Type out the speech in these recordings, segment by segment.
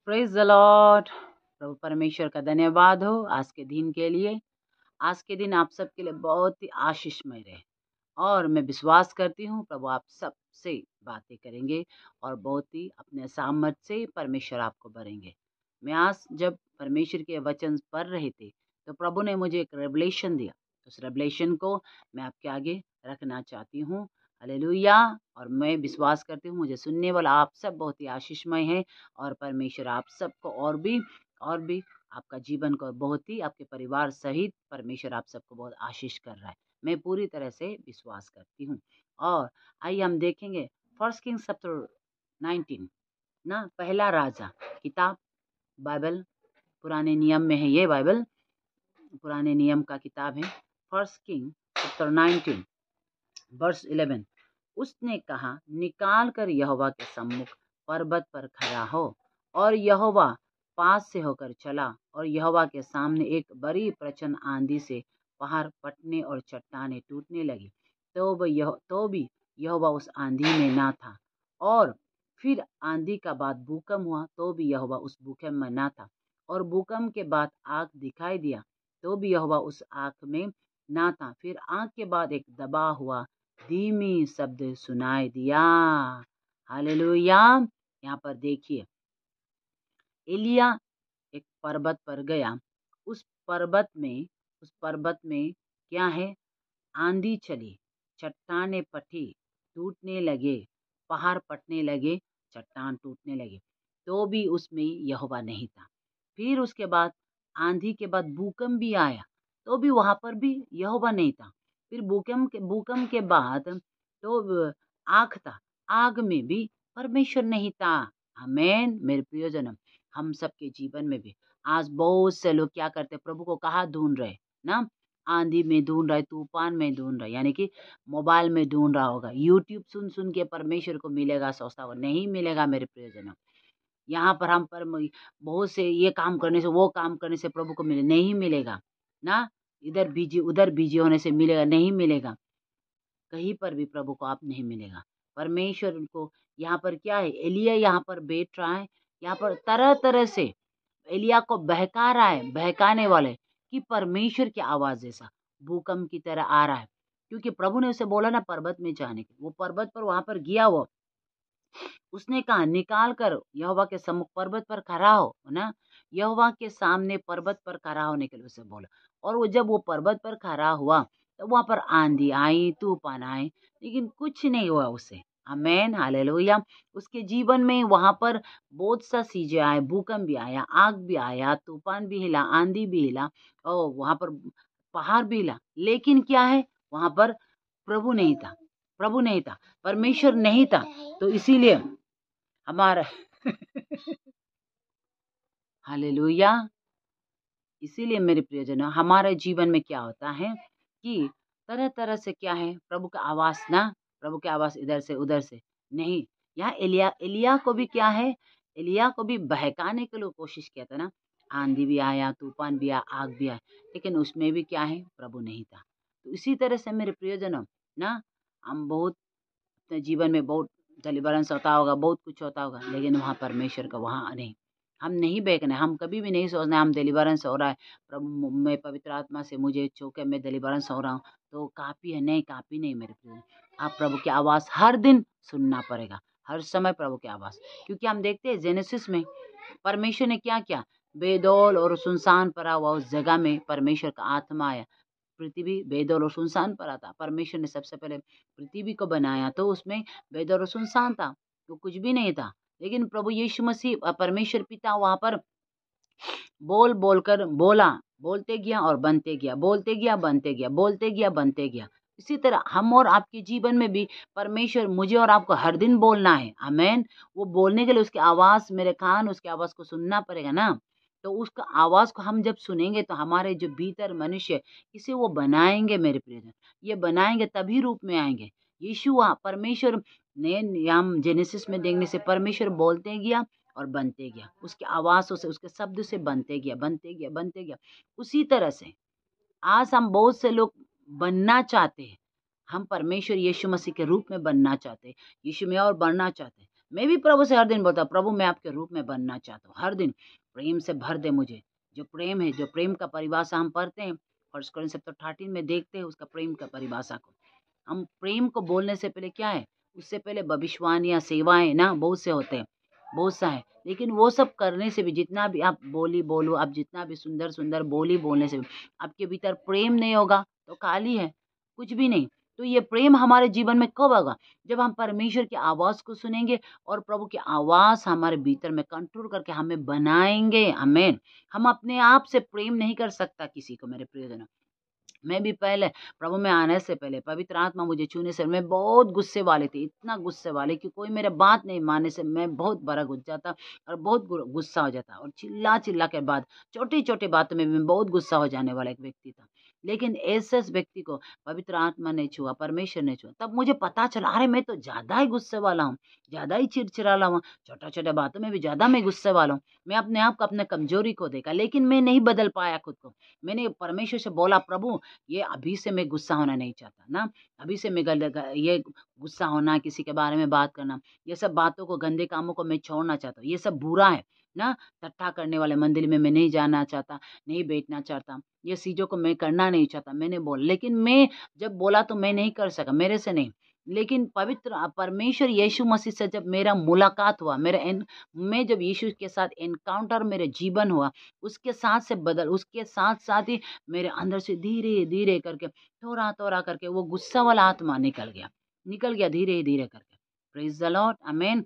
Praise the Lord. प्रभु परमेश्वर का धन्यवाद हो आज के दिन के लिए। आज के दिन आप सबके लिए बहुत ही आशीषमय रहे और मैं विश्वास करती हूँ प्रभु आप सबसे बातें करेंगे और बहुत ही अपने सामर्थ्य से परमेश्वर आपको भरेंगे। मैं आज जब परमेश्वर के वचन पढ़ रहे थे तो प्रभु ने मुझे एक रेवलेशन दिया, तो उस रेवलेशन को मैं आपके आगे रखना चाहती हूँ। हालेलुया। और मैं विश्वास करती हूँ मुझे सुनने वाला आप सब बहुत ही आशीषमय है और परमेश्वर आप सबको और भी आपका जीवन को बहुत ही आपके परिवार सहित परमेश्वर आप सबको बहुत आशीष कर रहा है। मैं पूरी तरह से विश्वास करती हूँ। और आइए हम देखेंगे फर्स्ट किंग्स चैप्टर 19 ना, पहला राजा किताब, बाइबल पुराने नियम में है। ये बाइबल पुराने नियम का किताब है। First king chapter 19 verse 11। उसने कहा, निकाल कर यहोवा के सम्मुख पर्वत पर खड़ा हो। और यहोवा पास से होकर चला और यहोवा के सामने एक बड़ी प्रचंड आंधी से पहाड़ फटने और चट्टानें टूटने लगी। तो भी यहोवा उस आंधी में ना था। और फिर आंधी का बाद भूकंप हुआ, तो भी यहोवा उस भूकंप में ना था। और भूकंप के बाद आग दिखाई दिया, तो भी यहोवा उस आग में ना था। फिर आग के बाद एक दबा हुआ धीमी शब्द सुनाई दिया। हालेलुया। यहाँ पर देखिए, एलिया एक पर्वत पर गया। उस पर्वत में क्या है? आंधी चली, चट्टाने फटी, टूटने लगे, पहाड़ फटने लगे, चट्टान टूटने लगे, तो भी उसमें यहोवा नहीं था। फिर उसके बाद आंधी के बाद भूकंप भी आया, तो भी वहां पर भी यहोवा नहीं था। फिर भूकंप के बाद तो आग था, आग में भी परमेश्वर नहीं था। आमेन। मेरे प्रियजन, हम सबके जीवन में भी आज बहुत से लोग क्या करते, प्रभु को कहाँ ढूंढ रहे ना, आंधी में ढूंढ रहे, तूफान में ढूंढ रहे, यानी कि मोबाइल में ढूंढ रहा होगा, यूट्यूब सुन सुन के परमेश्वर को मिलेगा सोचता होगा, नहीं मिलेगा मेरे प्रियजनों। यहाँ पर हम पर बहुत से ये काम करने से वो काम करने से प्रभु को मिले, नहीं मिलेगा ना। इधर बिजी उधर बिजी होने से मिलेगा, नहीं मिलेगा। कहीं पर भी प्रभु को आप नहीं मिलेगा। परमेश्वर उनको यहाँ पर क्या है, एलिया यहाँ पर बैठ रहा है, यहाँ पर तरह तरह से एलिया को बहका रहा है, बहकाने वाले कि परमेश्वर की आवाज जैसा भूकंप की तरह आ रहा है। क्योंकि प्रभु ने उसे बोला ना पर्वत में जाने के, वो पर्वत पर वहां पर गया। वो उसने कहा, निकाल कर यहोवा के सम्मुख पर्वत पर खड़ा हो ना। यहोवा के सामने पर्वत पर खड़ा होने के लिए उसे बोला। और वो जब वो पर्वत पर खड़ा हुआ तो वहां पर आंधी आई, तूफान आए, लेकिन कुछ नहीं हुआ उसे। आमेन, हालेलुया। उसके जीवन में वहां पर बहुत सा चीजें आए, भूकंप भी आया, आग भी आया, तूफान भी हिला, आंधी भी हिला और वहां पर पहाड़ भी हिला, लेकिन क्या है, वहां पर प्रभु नहीं था। प्रभु नहीं था, परमेश्वर नहीं था। तो इसीलिए हमारा हालेलुया। इसीलिए मेरे प्रियजनों, हमारे जीवन में क्या होता है कि तरह तरह से क्या है, प्रभु का आवाज ना, प्रभु की आवाज इधर से उधर से नहीं। यहाँ एलिया को भी क्या है, एलिया को भी बहकाने के लिए कोशिश किया था ना। आंधी भी आया, तूफान भी आया, आग भी आया, लेकिन उसमें भी क्या है, प्रभु नहीं था। तो इसी तरह से मेरे प्रियजनों ना, हम बहुत अपने जीवन में बहुत डिलीवरेंस होता होगा, बहुत कुछ होता होगा, लेकिन वहाँ परमेश्वर का वहाँ नहीं। हम नहीं बेचना, हम कभी भी नहीं सोचना हम डिलीवरेंस हो रहा है, प्रभु मैं पवित्र आत्मा से मुझे चौके में डिलीवरेंस हो रहा हूँ तो काफ़ी है। नहीं, काफ़ी नहीं मेरे प्रिय। आप प्रभु की आवाज़ हर दिन सुनना पड़ेगा, हर समय प्रभु की आवाज़। क्योंकि हम देखते हैं जेनेसिस में परमेश्वर ने क्या किया, बेदौल और सुनसान पड़ा हुआ उस जगह में परमेश्वर का आत्मा आया। पृथ्वी बेदौल और सुनसान पड़ा था। परमेश्वर ने सबसे पहले पृथ्वी को बनाया तो उसमें बेदौल और सुनसान था, तो कुछ भी नहीं था। लेकिन प्रभु यीशु मसीह परमेश्वर पिता वहां पर बोल बोल कर बोला, बोलते गया और बनते गया, बोलते गया बनते गया, बोलते गया बनते गया। इसी तरह हम और आपके जीवन में भी परमेश्वर मुझे और आपको हर दिन बोलना है। आमेन। वो बोलने के लिए उसकी आवाज, मेरे कान उसकी आवाज को सुनना पड़ेगा ना। तो उसका आवाज को हम जब सुनेंगे तो हमारे जो भीतर मनुष्य, इसे वो बनाएंगे मेरे प्रियजन, ये बनाएंगे तभी रूप में आएंगे। यीशु परमेश्वर ने, हम जेनेसिस में देखने से परमेश्वर बोलते गया और बनते गया, उसकी आवाज़ों से, उसके शब्द से बनते गया, बनते गया, बनते गया। उसी तरह से आज हम बहुत से लोग बनना चाहते हैं, हम परमेश्वर यीशु मसीह के रूप में बनना चाहते हैं, यीशु में और बढ़ना चाहते हैं। मैं भी प्रभु से हर दिन बोलता हूँ, प्रभु मैं आपके रूप में बनना चाहता हूँ, हर दिन प्रेम से भर दे मुझे। जो प्रेम है, जो प्रेम का परिभाषा हम पढ़ते हैं 1 Corinthians 13 में देखते हैं उसका प्रेम का परिभाषा को। हम प्रेम को बोलने से पहले क्या है, उससे पहले भविष्यवाणियाँ, सेवाएं ना बहुत से होते हैं, बहुत सा है, लेकिन वो सब करने से भी, जितना भी आप बोली बोलो, आप जितना भी सुंदर सुंदर बोली बोलने से भी आपके भीतर प्रेम नहीं होगा तो खाली है, कुछ भी नहीं। तो ये प्रेम हमारे जीवन में कब होगा, जब हम परमेश्वर की आवाज़ को सुनेंगे और प्रभु की आवाज़ हमारे भीतर में कंट्रोल करके हमें बनाएंगे। आमेन। हम अपने आप से प्रेम नहीं कर सकता किसी को, मेरे प्रियजनों। मैं भी पहले प्रभु में आने से पहले, पवित्र आत्मा मुझे छूने से मैं बहुत गुस्से वाले थी, इतना गुस्से वाले कि कोई मेरे बात नहीं मानने से मैं बहुत बड़ा गुस्सा जाता और बहुत गुस्सा हो जाता, और चिल्ला चिल्ला के बाद छोटी छोटी बातों में भी मैं बहुत गुस्सा हो जाने वाला एक व्यक्ति था। लेकिन ऐसे व्यक्ति को पवित्र आत्मा ने छुआ, परमेश्वर ने छुआ, तब मुझे पता चला, अरे मैं तो ज्यादा ही गुस्से वाला हूँ, ज्यादा ही चिड़चिड़ाला हूँ, छोटा छोटा बातों में भी ज्यादा मैं गुस्से वाला हूँ। मैं अपने आप को, अपने कमजोरी को देखा, लेकिन मैं नहीं बदल पाया खुद को। मैंने परमेश्वर से बोला, प्रभु ये अभी से मैं गुस्सा होना नहीं चाहता ना, अभी से मैं ये गुस्सा होना, किसी के बारे में बात करना, ये सब बातों को, गंदे कामों को मैं छोड़ना चाहता हूँ, ये सब बुरा है ना। टट्टा करने वाले मंदिर में मैं नहीं जाना चाहता, नहीं बैठना चाहता, ये चीज़ों को मैं करना नहीं चाहता, मैंने बोला। लेकिन मैं जब बोला तो मैं नहीं कर सका, मेरे से नहीं। लेकिन पवित्र परमेश्वर यीशु मसीह से जब मेरा मुलाकात हुआ, मैं जब यीशु के साथ एनकाउंटर मेरे जीवन हुआ, उसके साथ साथ ही मेरे अंदर से धीरे धीरे करके, थोड़ा थोड़ा करके वो गुस्सा वाला आत्मा निकल गया धीरे धीरे करके। प्रेज द लॉर्ड, आमेन।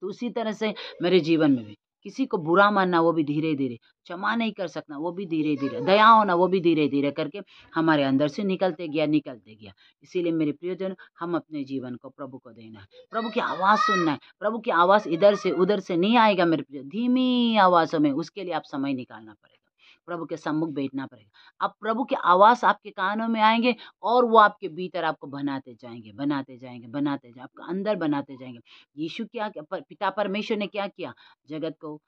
तो उसी तरह से मेरे जीवन में भी किसी को बुरा मानना, वो भी धीरे धीरे, क्षमा नहीं कर सकना, वो भी धीरे धीरे, दया होना, वो भी धीरे धीरे करके हमारे अंदर से निकलते गया। इसीलिए मेरे प्रियजन, हम अपने जीवन को प्रभु को देना है, प्रभु की आवाज़ सुनना है। प्रभु की आवाज़ इधर से उधर से नहीं आएगा मेरे प्रिय, धीमी आवाज़ों में, उसके लिए आप समय निकालना पड़ेगा, प्रभु के सम्मुख बैठना पड़ेगा। अब प्रभु की आवाज़ आपके कानों में आएंगे और वो आपके भीतर आपको बनाते जाएंगे, आपका अंदर बनाते जाएंगे। यीशु पिता परमेश्वर ने क्या किया, जगत को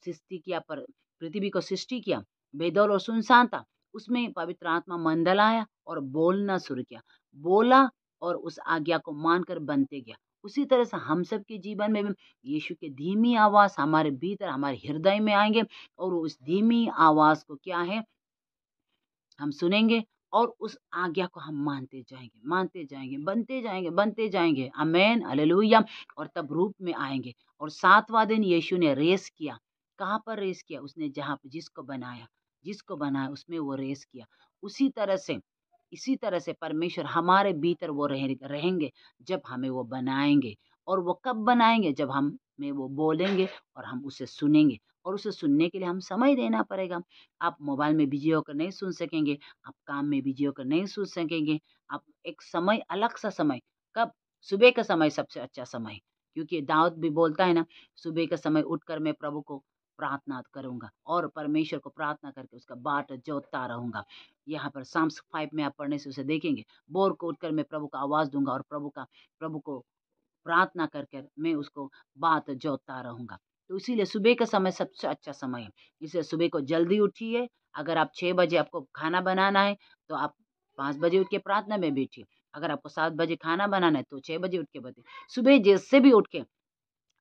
सृष्टि किया, पर पृथ्वी को सृष्टि किया, बेदौल और सुनसान था, उसमें पवित्र आत्मा मंडल आया और बोलना शुरू किया, बोला और उस आज्ञा को मानकर बनते गया। उसी तरह से हम सब के जीवन में भी यीशु की धीमी आवाज हमारे भीतर, हमारे हृदय में आएंगे, और उस धीमी आवाज को क्या है, हम सुनेंगे और उस आज्ञा को हम मानते जाएंगे, बनते जाएंगे। आमेन, हालेलुया। और तब रूप में आएंगे। और 7वां दिन यीशु ने रेस किया। कहाँ पर रेस किया? उसने जहाँ पर जिसको बनाया उसमें वो रेस किया। इसी तरह से परमेश्वर हमारे भीतर वो रहेंगे जब हमें वो बनाएंगे। और वो कब बनाएंगे? जब हमें वो बोलेंगे और हम उसे सुनेंगे। और उसे सुनने के लिए हम समय देना पड़ेगा। आप मोबाइल में बिजी होकर नहीं सुन सकेंगे, आप काम में बिजी होकर नहीं सुन सकेंगे। आप एक समय, अलग सा समय, कब? सुबह का समय सबसे अच्छा समय, क्योंकि दाऊद भी बोलता है ना, सुबह का समय उठकर मैं प्रभु को प्रार्थना करूंगा और परमेश्वर को प्रार्थना करके उसका बाट जोतता रहूंगा। यहाँ पर साम्स 5 में आप पढ़ने से उसे देखेंगे। भोर को उठकर मैं प्रभु का आवाज दूंगा और प्रभु को प्रार्थना कर कर मैं उसको बात जोतता रहूंगा। तो इसीलिए सुबह का समय सबसे अच्छा समय है। इसलिए सुबह को जल्दी उठिए। अगर आप 6 बजे आपको खाना बनाना है तो आप 5 बजे उठ के प्रार्थना में बैठिए। अगर आपको 7 बजे खाना बनाना है तो 6 बजे उठ के बैठिए। सुबह जैसे भी उठ के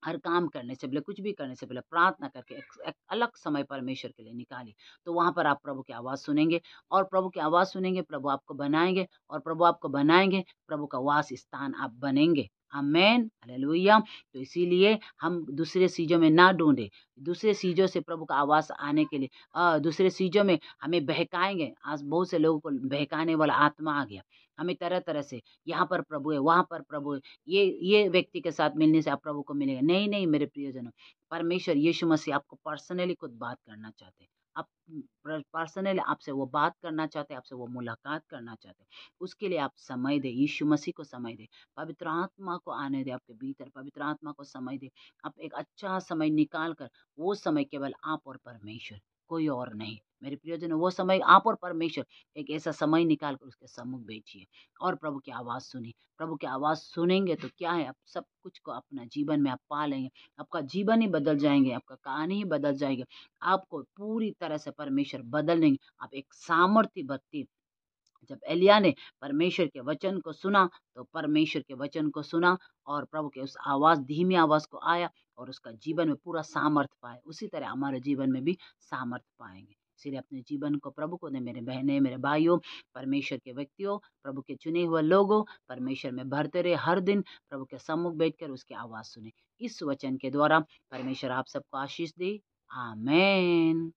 हर काम करने से पहले, कुछ भी करने से पहले प्रार्थना करके एक अलग समय परमेश्वर के लिए निकालिए। तो वहाँ पर आप प्रभु की आवाज़ सुनेंगे, और प्रभु की आवाज़ सुनेंगे, प्रभु आपको बनाएँगे, और प्रभु आपको बनाएँगे, प्रभु का वास स्थान आप बनेंगे। आमेन, हालेलुया। तो इसीलिए हम दूसरे चीज़ों में ना ढूँढे, दूसरे चीज़ों से प्रभु का आवाज़ आने के लिए दूसरे चीज़ों में हमें बहकाएँगे। आज बहुत से लोगों को बहकाने वाला आत्मा आ गया। हमें तरह-तरह से, यहाँ पर प्रभु है, वहाँ पर प्रभु है, ये व्यक्ति के साथ मिलने से आप प्रभु को मिलेगा। नहीं, नहीं मेरे प्रियजनों, परमेश्वर यीशु मसीह आपको पर्सनली खुद बात करना चाहते हैं। आप पर्सनली आपसे वो बात करना चाहते हैं, आपसे वो मुलाकात करना चाहते हैं। उसके लिए आप समय दें, यीशु मसीह को समय दें, पवित्र आत्मा को आने दें आपके भीतर, पवित्र आत्मा को समय दें। आप एक अच्छा समय निकाल कर, वो समय केवल आप और परमेश्वर, कोई और नहीं। मेरे प्रियजनों, वो समय आप और परमेश्वर, एक ऐसा समय निकाल कर उसके सम्मुख बैठिए और प्रभु की आवाज़ सुनिए। प्रभु की आवाज़ सुनेंगे तो क्या है, आप सब कुछ को अपना जीवन में आप पा लेंगे। आपका जीवन ही बदल जाएँगे, आपका कहानी ही बदल जाएगी। आपको पूरी तरह से परमेश्वर बदल देंगे। आप एक सामर्थ्य व्यक्ति, जब एलिय्याह ने परमेश्वर के वचन को सुना, तो परमेश्वर के वचन को सुना और प्रभु के उस आवाज़, धीमी आवाज़ को आया और उसका जीवन में पूरा सामर्थ पाए। उसी तरह हमारे जीवन में भी सामर्थ पाएँगे। इसीलिए अपने जीवन को प्रभु को दें। मेरे बहनें, मेरे भाइयों, परमेश्वर के व्यक्तियों, प्रभु के चुने हुए लोगों, परमेश्वर में भरते रहे। हर दिन प्रभु के सम्मुख बैठकर उसकी आवाज़ सुनें। इस वचन के द्वारा परमेश्वर आप सबको आशीष दे। आमीन।